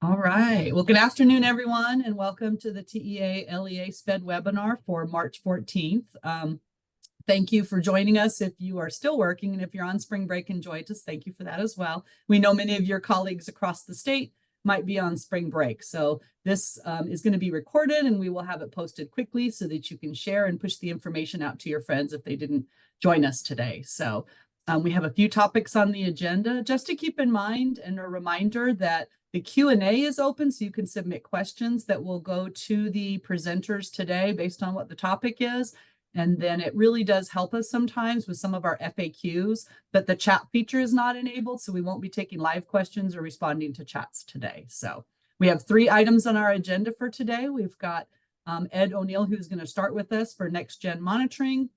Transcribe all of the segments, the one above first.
All right. Well, good afternoon, everyone, and welcome to the TEA LEA SPED webinar for March 14th. Thank you for joining us. If you are still working and if you're on spring break and joined us, thank you for that as well. We know many of your colleagues across the state might be on spring break. So this is going to be recorded and we will have it posted quickly so that you can share and push the information out to your friends if they didn't join us today. So we have a few topics on the agenda just to keep in mind, and a reminder that the Q&A is open, so you can submit questions that will go to the presenters today based on what the topic is. And then it really does help us sometimes with some of our FAQs, but the chat feature is not enabled, so we won't be taking live questions or responding to chats today. So we have 3 items on our agenda for today. We've got Ed O'Neill, who's going to start with us for next gen monitoring.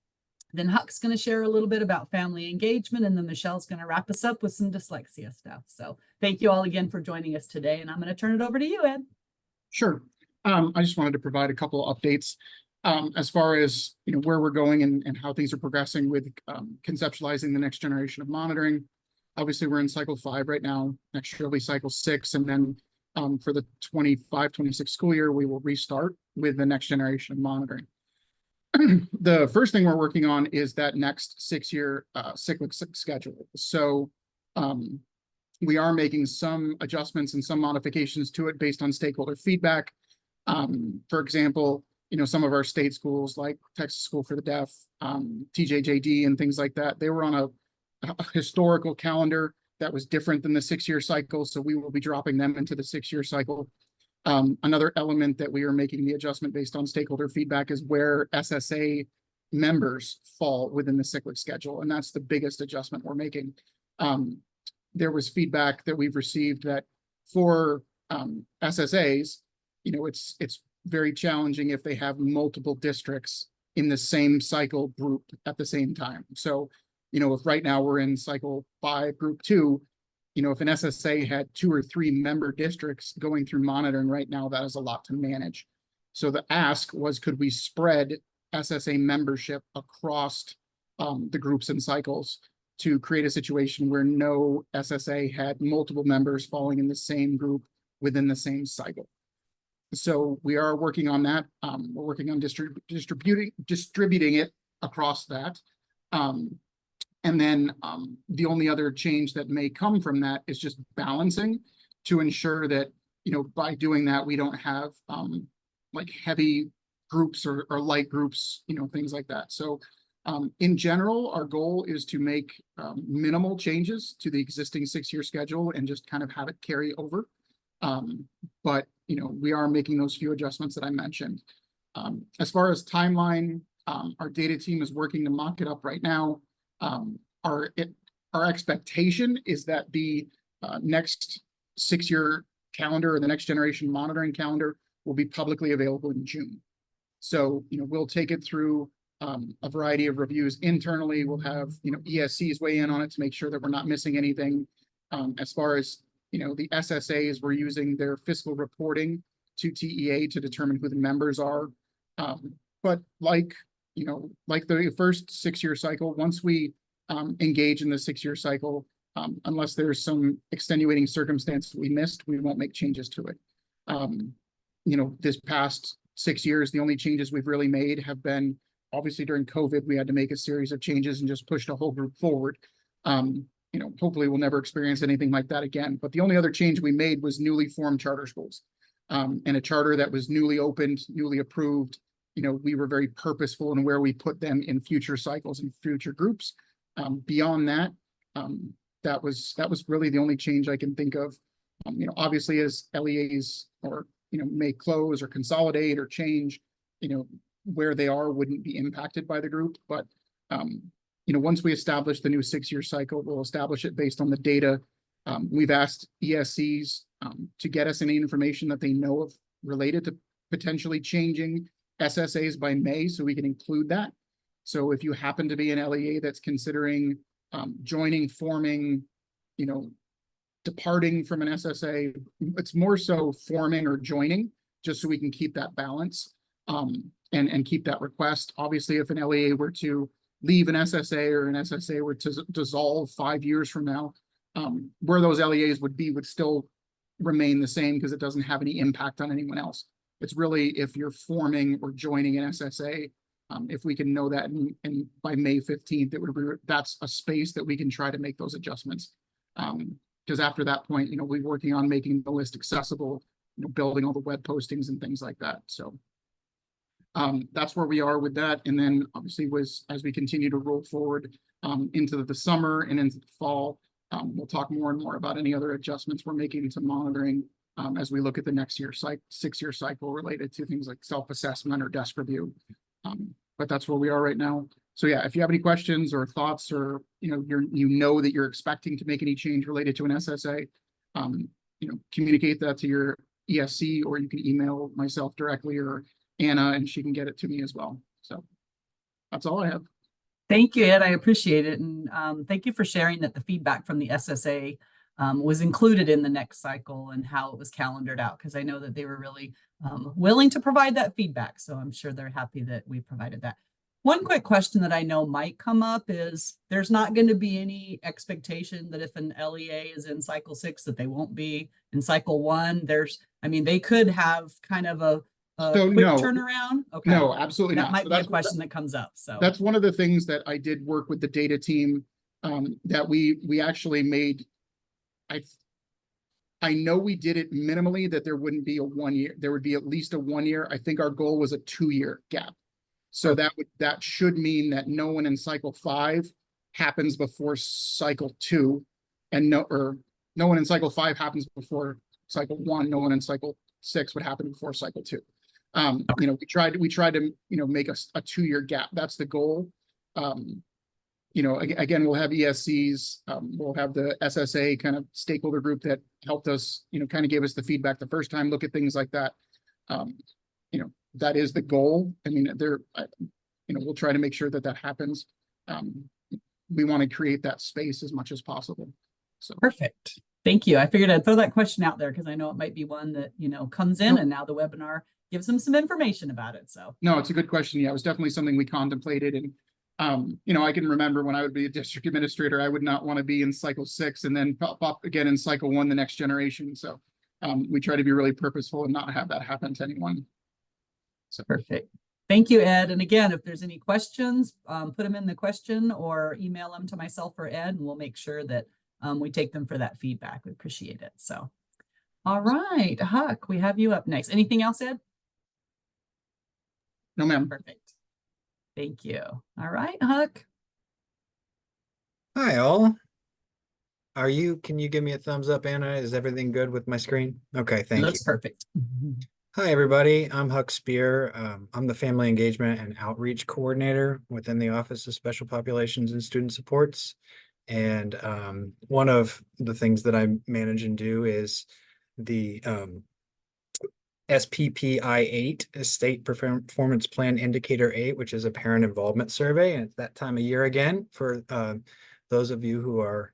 Then Huck's going to share a little bit about family engagement, and then Michelle's going to wrap us up with some dyslexia stuff. So thank you all again for joining us today, and I'm going to turn it over to you, Ed. Sure. I just wanted to provide a couple of updates as far as where we're going and how things are progressing with conceptualizing the next generation of monitoring. Obviously, we're in cycle 5 right now. Next year will be cycle 6, and then for the 25-26 school year, we will restart with the next generation of monitoring. The first thing we're working on is that next 6-year cyclic schedule. So we are making some adjustments and some modifications to it based on stakeholder feedback. For example, some of our state schools like Texas School for the Deaf, TJJD and things like that, they were on a historical calendar that was different than the 6-year cycle. So we will be dropping them into the 6-year cycle. Another element that we are making the adjustment based on stakeholder feedback is where SSA members fall within the cyclic schedule. And that's the biggest adjustment we're making. There was feedback that we've received that for SSAs, it's very challenging if they have multiple districts in the same cycle group at the same time. So, if right now we're in cycle 5, group 2, if an SSA had 2 or 3 member districts going through monitoring right now, that is a lot to manage. So the ask was, could we spread SSA membership across the groups and cycles to create a situation where no SSA had multiple members falling in the same group within the same cycle. So we are working on that. We're working on distributing it across that. And then the only other change that may come from that is just balancing to ensure that, by doing that, we don't have like heavy groups or light groups, things like that. So in general, our goal is to make minimal changes to the existing 6-year schedule and just kind of have it carry over. But, we are making those few adjustments that I mentioned. As far as timeline, our data team is working to mock it up right now. Our expectation is that the next 6-year calendar or the next generation monitoring calendar will be publicly available in June. So, we'll take it through a variety of reviews internally. We'll have, ESCs weigh in on it to make sure that we're not missing anything. As far as, the SSAs, we're using their fiscal reporting to TEA to determine who the members are. But like the first 6-year cycle, once we engage in the 6-year cycle, unless there's some extenuating circumstance we missed, we won't make changes to it. This past 6 years, the only changes we've really made have been, obviously during COVID, we had to make a series of changes and just push the whole group forward. Hopefully we'll never experience anything like that again. But the only other change we made was newly formed charter schools, and a charter that was newly opened, newly approved. We were very purposeful in where we put them in future cycles and future groups. Beyond that, that was really the only change I can think of. Obviously as LEAs or, may close or consolidate or change, where they are wouldn't be impacted by the group. But, once we establish the new 6-year cycle, we'll establish it based on the data. We've asked ESCs to get us any information that they know of related to potentially changing SSAs by May, so we can include that. So if you happen to be an LEA that's considering joining, forming, departing from an SSA, it's more so forming or joining, just so we can keep that balance and keep that request. Obviously, if an LEA were to leave an SSA or an SSA were to dissolve 5 years from now, where those LEAs would still remain the same because it doesn't have any impact on anyone else. It's really if you're forming or joining an SSA, if we can know that and by May 15th, that's a space that we can try to make those adjustments. Because after that point, we're working on making the list accessible, building all the web postings and things like that. So that's where we are with that. And then obviously as we continue to roll forward into the summer and into the fall, we'll talk more and more about any other adjustments we're making to monitoring as we look at the next year 6-year cycle related to things like self-assessment or desk review. But that's where we are right now. So yeah, if you have any questions or thoughts, or that you're expecting to make any change related to an SSA, communicate that to your ESC, or you can email myself directly or Anna, and she can get it to me as well. So that's all I have. Thank you, Ed. I appreciate it. And thank you for sharing that the feedback from the SSA was included in the next cycle and how it was calendared out, because I know that they were really willing to provide that feedback. So I'm sure they're happy that we provided that. One quick question that I know might come up is there's not going to be any expectation that if an LEA is in cycle 6 that they won't be in cycle 1. They could have kind of a quick turnaround. Okay. No, absolutely not. That might be a question that comes up. So that's one of the things that I did work with the data team that we actually made. I know we did it minimally that there wouldn't be a 1 year. There would be at least a 1 year. I think our goal was a 2-year gap. So that should mean that no one in cycle 5 happens before cycle 2, and no one in cycle 5 happens before cycle 1. No one in cycle 6 would happen before cycle 2. We tried to make a 2-year gap. That's the goal. Again, we'll have ESCs, we'll have the SSA kind of stakeholder group that helped us, kind of gave us the feedback the first time, look at things like that. That is the goal. We'll try to make sure that happens. We want to create that space as much as possible. So perfect. Thank you. I figured I'd throw that question out there because I know it might be one that, comes in, and now the webinar gives them some information about it. So no, it's a good question. Yeah, it was definitely something we contemplated. And I can remember when I would be a district administrator, I would not want to be in cycle 6 and then pop up again in cycle 1 the next generation. So we try to be really purposeful and not have that happen to anyone. So perfect. Thank you, Ed. And again, if there's any questions, put them in the question or email them to myself or Ed, and we'll make sure that we take them for that feedback. We appreciate it. So, all right, Huck, we have you up next. Anything else, Ed? No, ma'am. Perfect. Thank you. All right, Huck. Hi, all. Can you give me a thumbs up, Anna? Is everything good with my screen? Okay, thank you. Looks perfect. Hi, everybody. I'm Huck Spear. I'm the Family Engagement and Outreach Coordinator within the Office of Special Populations and Student Supports. And one of the things that I manage and do is the SPPI-8, State Performance Plan Indicator 8, which is a parent involvement survey. And it's that time of year again for those of you who are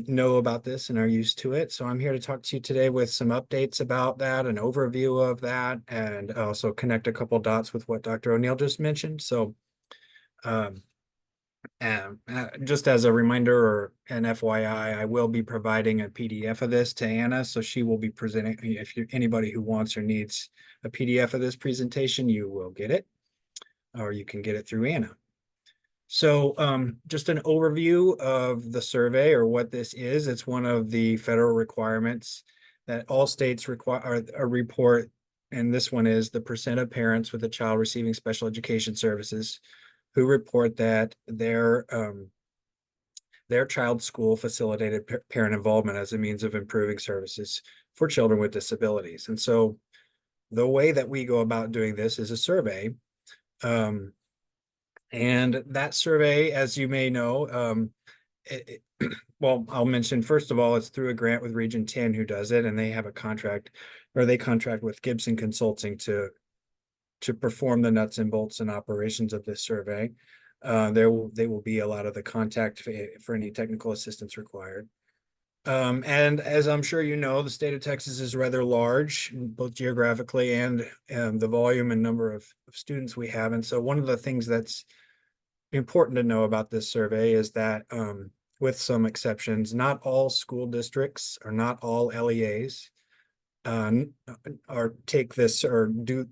know about this and are used to it. So I'm here to talk to you today with some updates about that, an overview of that, and also connect a couple dots with what Dr. O'Neill just mentioned. So just as a reminder or an FYI, I will be providing a PDF of this to Anna. So she will be presenting. If anybody who wants or needs a PDF of this presentation, you will get it, or you can get it through Anna. So just an overview of the survey or what this is. It's one of the federal requirements that all states require a report. And this one is the percent of parents with a child receiving special education services who report that their child's school facilitated parent involvement as a means of improving services for children with disabilities. And so the way that we go about doing this is a survey. And that survey, as you may know, well, I'll mention, first of all, it's through a grant with Region 10 who does it, and they have a contract, or they contract with Gibson Consulting to perform the nuts and bolts and operations of this survey. They will be a lot of the contact for any technical assistance required. And as I'm sure you know, the state of Texas is rather large, both geographically and the volume and number of students we have. And so one of the things that's important to know about this survey is that with some exceptions, not all school districts or not all LEAs or take this or do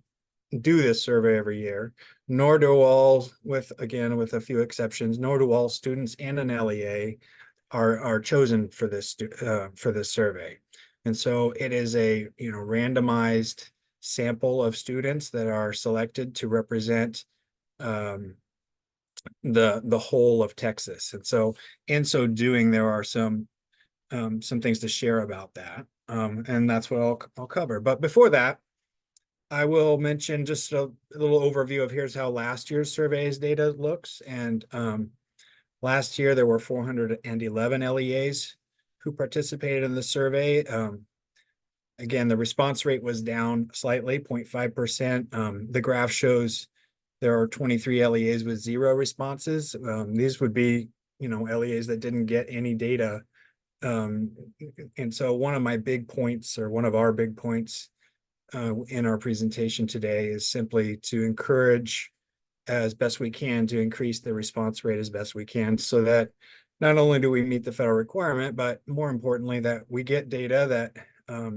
this survey every year, nor do all, with a few exceptions, nor do all students in an LEA are chosen for this survey. And so it is a randomized sample of students that are selected to represent the whole of Texas. And so in so doing, there are some things to share about that. And that's what I'll cover. But before that, I will mention just a little overview of here's how last year's surveys data looks. And last year, there were 411 LEAs who participated in the survey. Again, the response rate was down slightly, 0.5%. The graph shows there are 23 LEAs with 0 responses. These would be, LEAs that didn't get any data. And so one of our big points in our presentation today is simply to encourage as best we can to increase the response rate as best we can, so that not only do we meet the federal requirement, but more importantly, that we get data that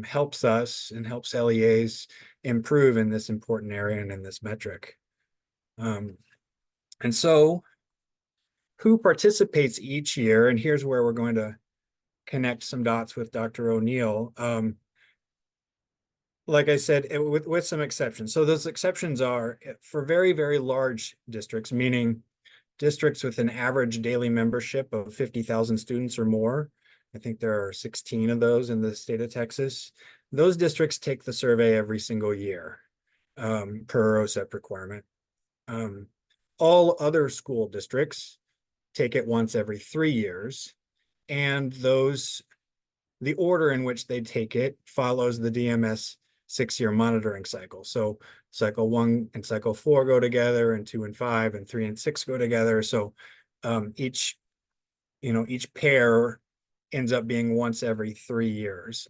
helps us and helps LEAs improve in this important area and in this metric. And so who participates each year? And here's where we're going to connect some dots with Dr. O'Neill. Like I said, with some exceptions. So those exceptions are for very, very large districts, meaning districts with an average daily membership of 50,000 students or more. I think there are 16 of those in the state of Texas. Those districts take the survey every single year per OSEP requirement. All other school districts take it once every 3 years. And the order in which they take it follows the DMS 6-year monitoring cycle. So cycle 1 and cycle 4 go together, and 2 and 5 and 3 and 6 go together. So each pair ends up being once every 3 years.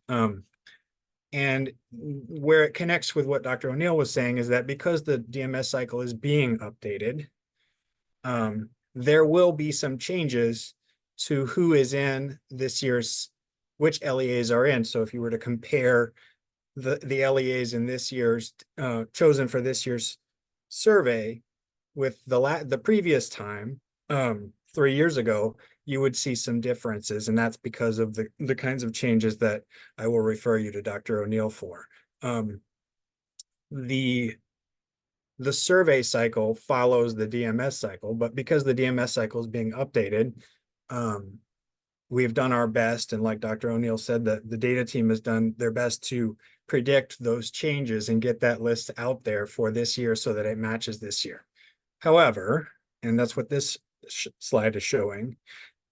And where it connects with what Dr. O'Neill was saying is that because the DMS cycle is being updated, there will be some changes to who is in this year's, which LEAs are in. So if you were to compare the LEAs in this year's chosen for this year's survey with the previous time 3 years ago, you would see some differences, and that's because of the kinds of changes that I will refer you to Dr. O'Neill for. The survey cycle follows the DMS cycle, but because the DMS cycle is being updated, we've done our best, and like Dr. O'Neill said, that the data team has done their best to predict those changes and get that list out there for this year so that it matches this year. However, and that's what this slide is showing,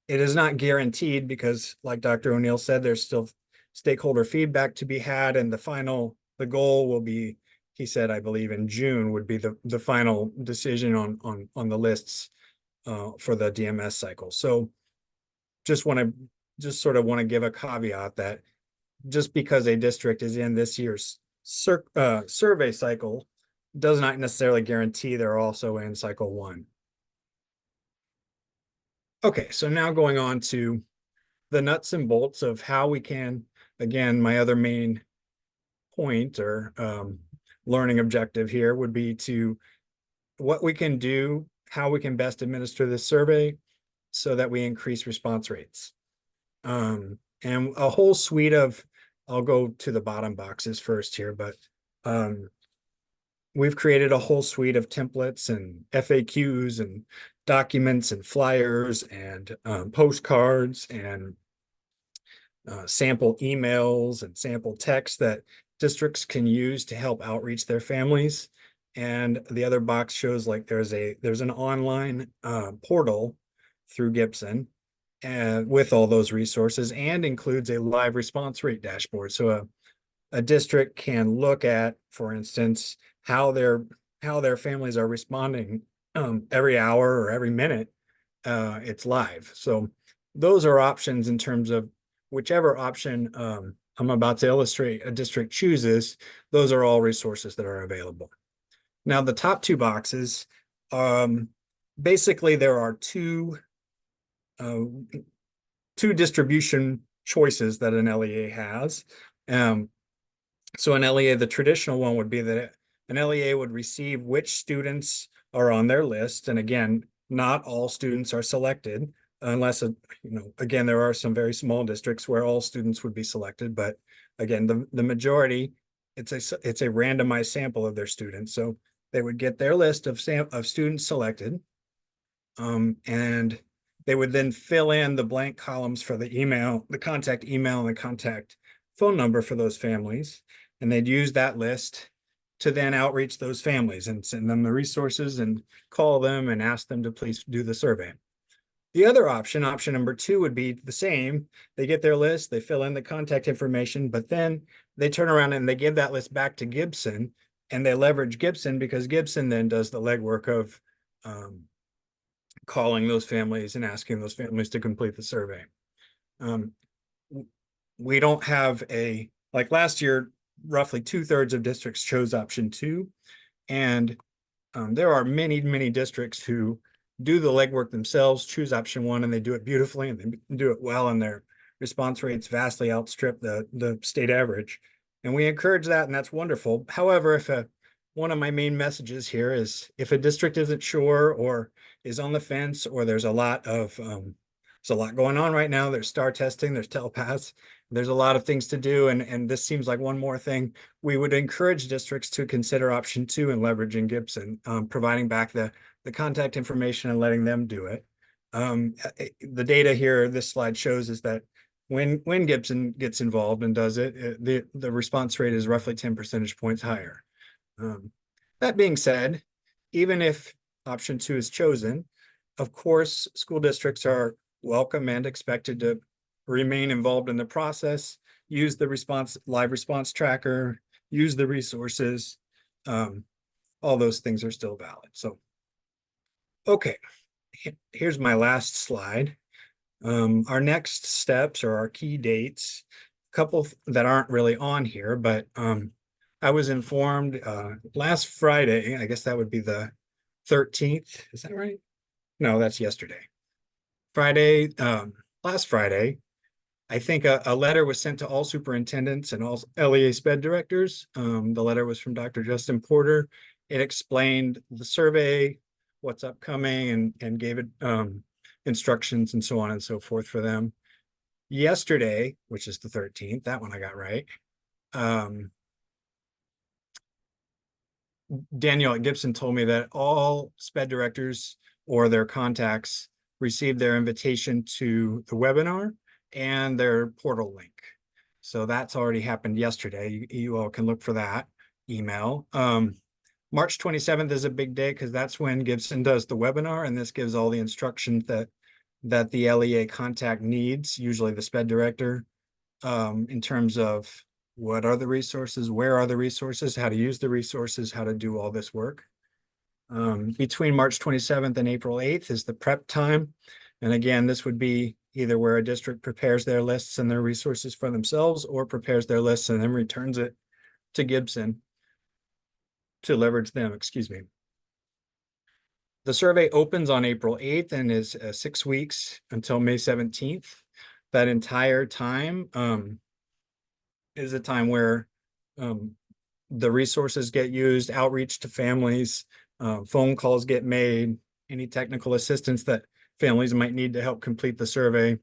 it is not guaranteed because, like Dr. O'Neill said, there's still stakeholder feedback to be had, and the goal will be, he said, I believe in June would be the final decision on the lists for the DMS cycle. So just sort of want to give a caveat that just because a district is in this year's survey cycle does not necessarily guarantee they're also in cycle 1. Okay, so now going on to the nuts and bolts of how we can, again, my other main point or learning objective here would be to what we can do, how we can best administer this survey so that we increase response rates. And a whole suite of, I'll go to the bottom boxes first here, but we've created a whole suite of templates and FAQs and documents and flyers and postcards and sample emails and sample texts that districts can use to help outreach their families. And the other box shows like there's an online portal through Gibson and with all those resources, and includes a live response rate dashboard. So a district can look at, for instance, how their families are responding every hour or every minute. It's live. So those are options in terms of whichever option I'm about to illustrate a district chooses. Those are all resources that are available. Now, the top two boxes, basically there are two two distribution choices that an LEA has. So an LEA, the traditional one would be that an LEA would receive which students are on their list. And again, not all students are selected unless, again, there are some very small districts where all students would be selected. But again, the majority, it's a randomized sample of their students. So they would get their list of students selected. And they would then fill in the blank columns for the email, the contact email, and the contact phone number for those families. And they'd use that list to then outreach those families and send them the resources and call them and ask them to please do the survey. The other option number 2, would be the same. They get their list, they fill in the contact information, but then they turn around and they give that list back to Gibson, and they leverage Gibson because Gibson then does the legwork of calling those families and asking those families to complete the survey. We don't have like last year, roughly 2/3 of districts chose option 2. And there are many, many districts who do the legwork themselves, choose option 1, and they do it beautifully and they do it well, and their response rates vastly outstrip the state average. And we encourage that, and that's wonderful. However, one of my main messages here is if a district isn't sure or is on the fence, or there's a lot going on right now, there's STAR testing, there's telepaths, there's a lot of things to do, and this seems like one more thing, we would encourage districts to consider option 2 and leveraging Gibson, providing back the contact information and letting them do it. The data here, this slide shows, is that when Gibson gets involved and does it, the response rate is roughly 10 percentage points higher. That being said, even if option 2 is chosen, of course, school districts are welcome and expected to remain involved in the process, use the live response tracker, use the resources. All those things are still valid. So, okay, here's my last slide. Our next steps or our key dates, a couple that aren't really on here, but I was informed last Friday, I guess that would be the 13th. Is that right? No, that's yesterday. Last Friday, I think a letter was sent to all superintendents and all LEA SPED directors. The letter was from Dr. Justin Porter. It explained the survey, what's upcoming, and gave it instructions and so on and so forth for them. Yesterday, which is the 13th, that one I got right. Daniel at Gibson told me that all SPED directors or their contacts received their invitation to the webinar and their portal link. So that's already happened yesterday. You all can look for that email. March 27th is a big day because that's when Gibson does the webinar, and this gives all the instructions that the LEA contact needs, usually the SPED director, in terms of what are the resources, where are the resources, how to use the resources, how to do all this work. Between March 27th and April 8th is the prep time. And again, this would be either where a district prepares their lists and their resources for themselves, or prepares their lists and then returns it to Gibson to leverage them, excuse me. The survey opens on April 8th and is 6 weeks until May 17th. That entire time is a time where the resources get used, outreach to families, phone calls get made, any technical assistance that families might need to help complete the survey,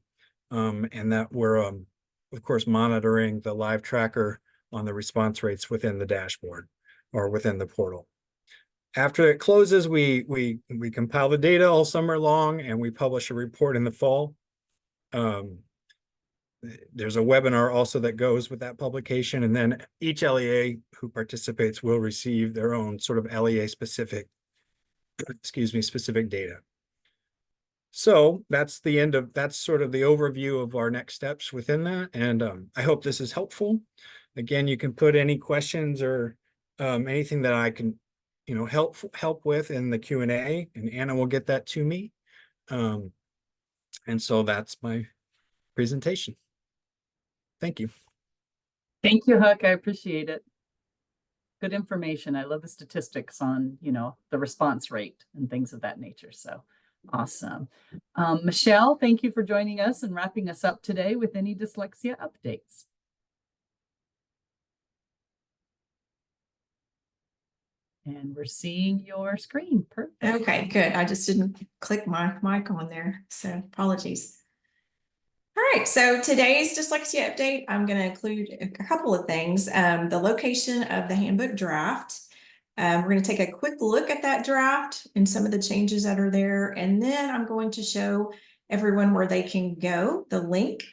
and that we're, of course, monitoring the live tracker on the response rates within the dashboard or within the portal. After it closes, we compile the data all summer long, and we publish a report in the fall. There's a webinar also that goes with that publication, and then each LEA who participates will receive their own sort of LEA specific, specific data. So that's the end of, that's sort of the overview of our next steps within that. And I hope this is helpful. Again, you can put any questions or anything that I can, help with in the Q&A, and Anna will get that to me. And so that's my presentation. Thank you. Thank you, Huck. I appreciate it. Good information. I love the statistics on, the response rate and things of that nature. So Awesome. Michelle, thank you for joining us and wrapping us up today with any dyslexia updates. And we're seeing your screen. Perfect. Okay, good. I just didn't click my mic on there, so apologies. All right, so today's dyslexia update, I'm going to include a couple of things. The location of the handbook draft. We're going to take a quick look at that draft and some of the changes that are there, and then I'm going to show everyone where they can go, the link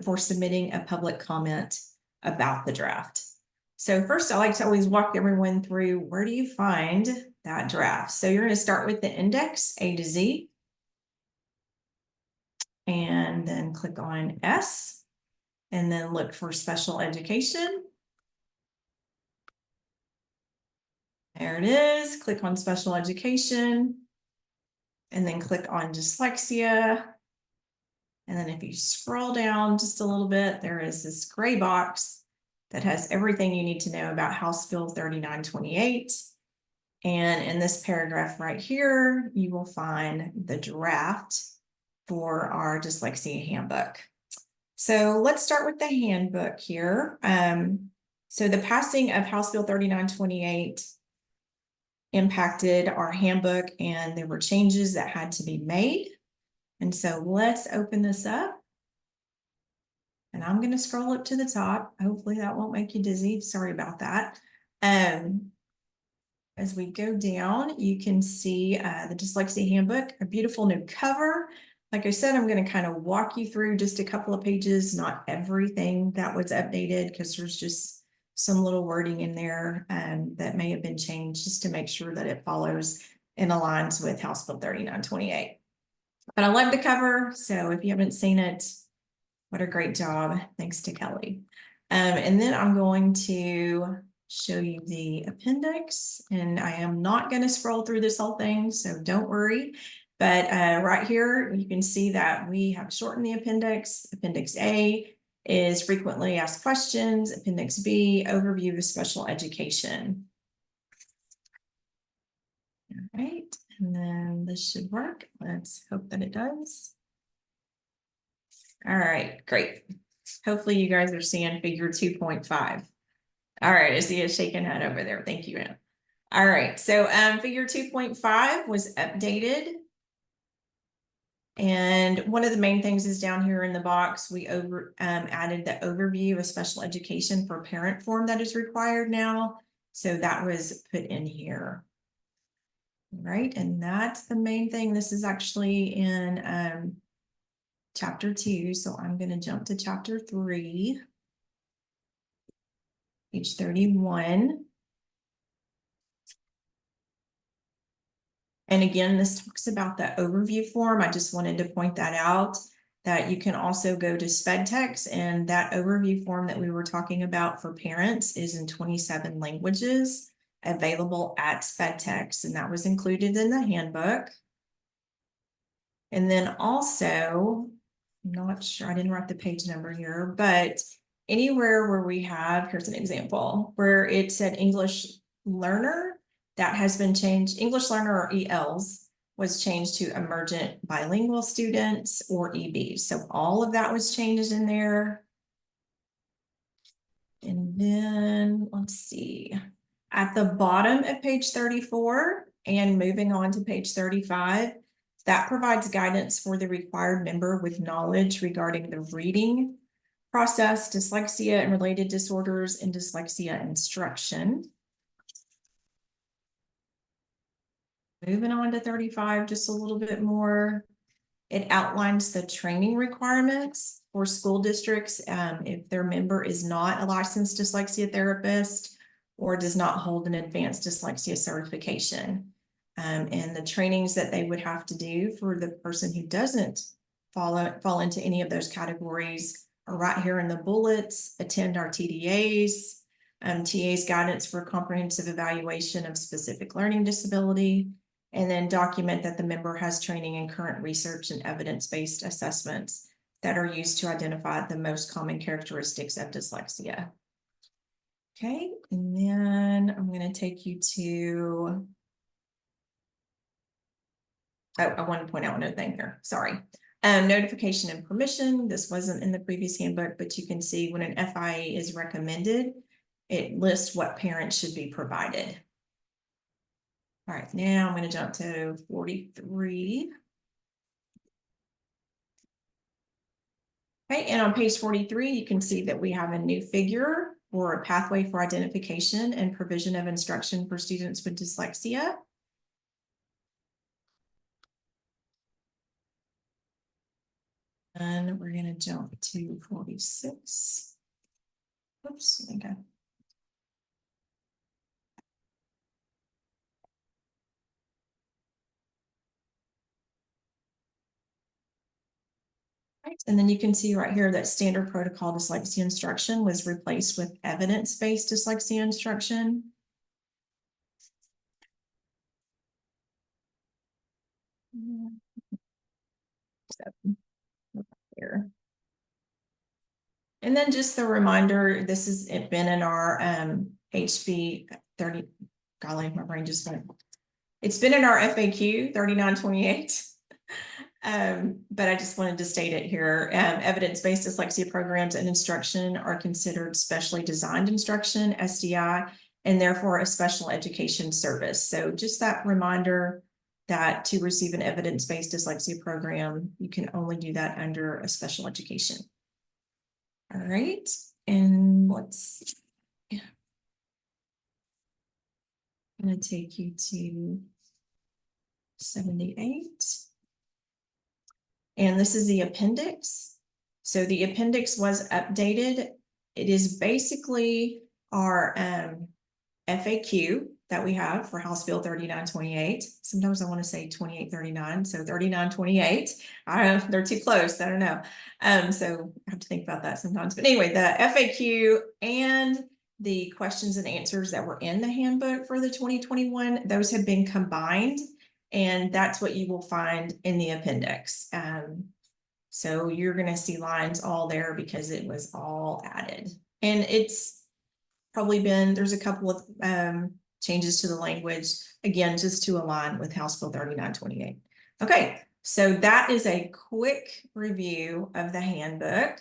for submitting a public comment about the draft. So first, I like to always walk everyone through where do you find that draft. So you're going to start with the index A to Z. And then click on S. And then look for special education. There it is. Click on special education. And then click on dyslexia. And then if you scroll down just a little bit, there is this gray box that has everything you need to know about House Bill 3928. And in this paragraph right here, you will find the draft for our dyslexia handbook. So let's start with the handbook here. So the passing of House Bill 3928 impacted our handbook, and there were changes that had to be made. And so let's open this up. And I'm going to scroll up to the top. Hopefully that won't make you dizzy. Sorry about that. As we go down, you can see the dyslexia handbook, a beautiful new cover. Like I said, I'm going to kind of walk you through just a couple of pages, not everything that was updated, because there's just some little wording in there that may have been changed just to make sure that it follows and aligns with House Bill 3928. But I love the cover, so if you haven't seen it, what a great job. Thanks to Kelly. And then I'm going to show you the appendix, and I am not going to scroll through this whole thing, so don't worry. But right here, you can see that we have shortened the appendix. Appendix A is frequently asked questions. Appendix B, overview of special education. All right, and then this should work. Let's hope that it does. All right, great. Hopefully you guys are seeing figure 2.5. All right, I see a shaking head over there. Thank you, Ann. All right, so figure 2.5 was updated. And one of the main things is down here in the box, we added the overview of special education for parent form that is required now. So that was put in here. Right, and that's the main thing. This is actually in chapter 2. So I'm going to jump to chapter 3. Page 31. And again, this talks about the overview form. I just wanted to point that out, that you can also go to SpedText, and that overview form that we were talking about for parents is in 27 languages available at SpedText, and that was included in the handbook. And then also, I'm not sure, I didn't write the page number here, but anywhere where we have, here's an example, where it said English learner, that has been changed. English learner, or ELs, was changed to emergent bilingual students, or EBs. So all of that was changed in there. And then let's see, at the bottom of page 34 and moving on to page 35, that provides guidance for the required member with knowledge regarding the reading process, dyslexia and related disorders, and dyslexia instruction. Moving on to 35, just a little bit more. It outlines the training requirements for school districts if their member is not a licensed dyslexia therapist or does not hold an advanced dyslexia certification. And the trainings that they would have to do for the person who doesn't fall into any of those categories are right here in the bullets. Attend our TDAs, TA's guidance for comprehensive evaluation of specific learning disability, and then document that the member has training in current research and evidence-based assessments that are used to identify the most common characteristics of dyslexia. Okay, and then I'm going to take you to Oh, I want to point out another thing here. Sorry. Notification and permission. This wasn't in the previous handbook, but you can see when an FIA is recommended, it lists what parents should be provided. All right, now I'm going to jump to 43. Okay, and on page 43, you can see that we have a new figure for a pathway for identification and provision of instruction for students with dyslexia. And we're going to jump to 46. Oops, okay. Right. And then you can see right here that standard protocol dyslexia instruction was replaced with evidence-based dyslexia instruction. Here. And then just the reminder, this has been in our HB 30, golly, my brain just went. It's been in our FAQ 3928. But I just wanted to state it here. Evidence-based dyslexia programs and instruction are considered specially designed instruction, SDI, and therefore a special education service. So just that reminder that to receive an evidence-based dyslexia program, you can only do that under a special education. All right, and let's, I'm going to take you to 78. And this is the appendix. So the appendix was updated. It is basically our FAQ that we have for House Bill 3928. Sometimes I want to say 2839, so 3928. They're too close. I don't know. So I have to think about that sometimes. But anyway, the FAQ and the questions and answers that were in the handbook for the 2021, those have been combined. And that's what you will find in the appendix. So you're going to see lines all there because it was all added. And it's probably been, there's a couple of changes to the language, again, just to align with House Bill 3928. Okay, so that is a quick review of the handbook.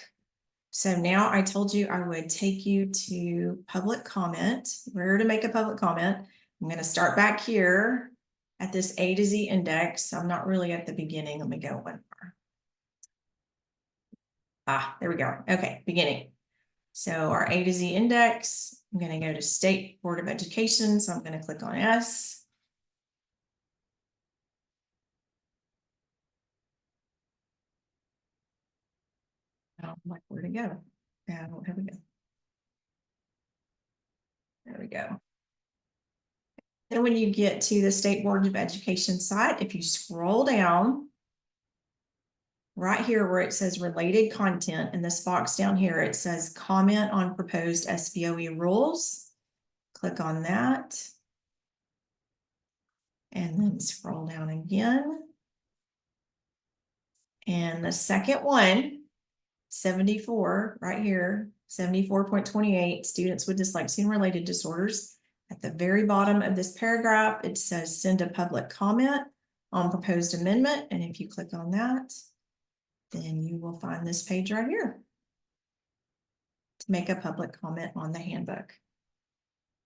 So now I told you I would take you to public comment, where to make a public comment. I'm going to start back here at this A to Z index. I'm not really at the beginning. Let me go one more. There we go. Okay, beginning. So our A to Z index, I'm going to go to State Board of Education. So I'm going to click on S. I don't like where to go. Here we go. There we go. And when you get to the State Board of Education site, if you scroll down right here where it says related content, in this box down here, it says comment on proposed SBOE rules. Click on that. And then scroll down again. And the second one, 74, right here, 74.28, students with dyslexia and related disorders. At the very bottom of this paragraph, it says send a public comment on proposed amendment. And if you click on that, then you will find this page right here to make a public comment on the handbook.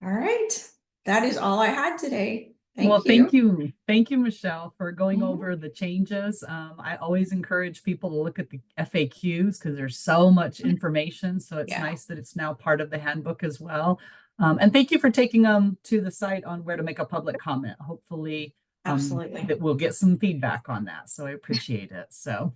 All right, that is all I had today. Thank you. Thank you, Michelle, for going over the changes. I always encourage people to look at the FAQs because there's so much information. So it's nice that it's now part of the handbook as well. And thank you for taking them to the site on where to make a public comment. Hopefully, absolutely, that we'll get some feedback on that. So I appreciate it. So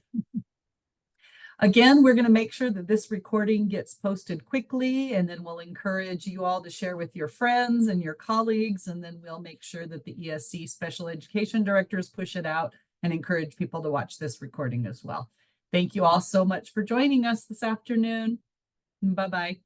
again, we're going to make sure that this recording gets posted quickly, and then we'll encourage you all to share with your friends and your colleagues, and then we'll make sure that the ESC special education directors push it out and encourage people to watch this recording as well. Thank you all so much for joining us this afternoon. Bye-bye.